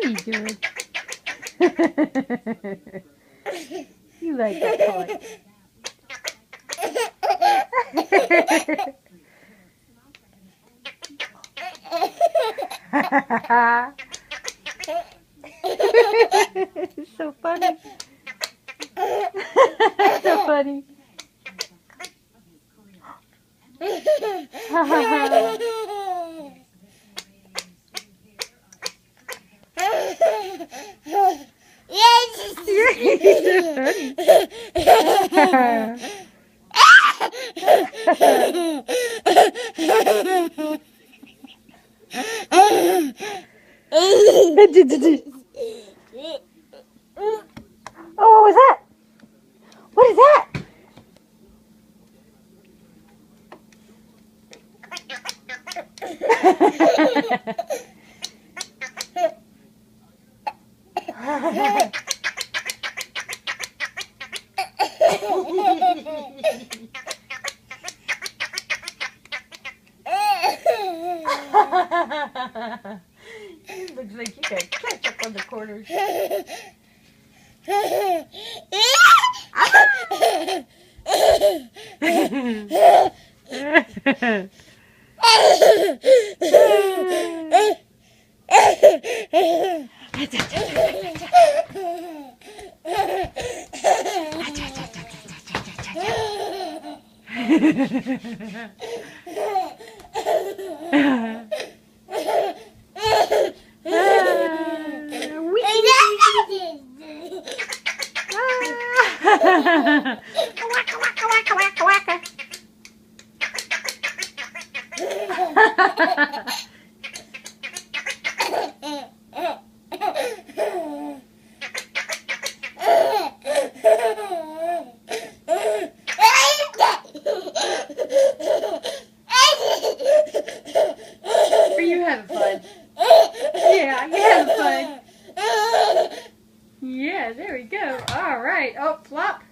you doing? You like that toy? It's so funny. So funny. Oh, what was that? What is that? It looks like you got ketchup on the corners. Are you having fun? Yeah, you having fun? Yeah, there we go. All right. Oh, flop.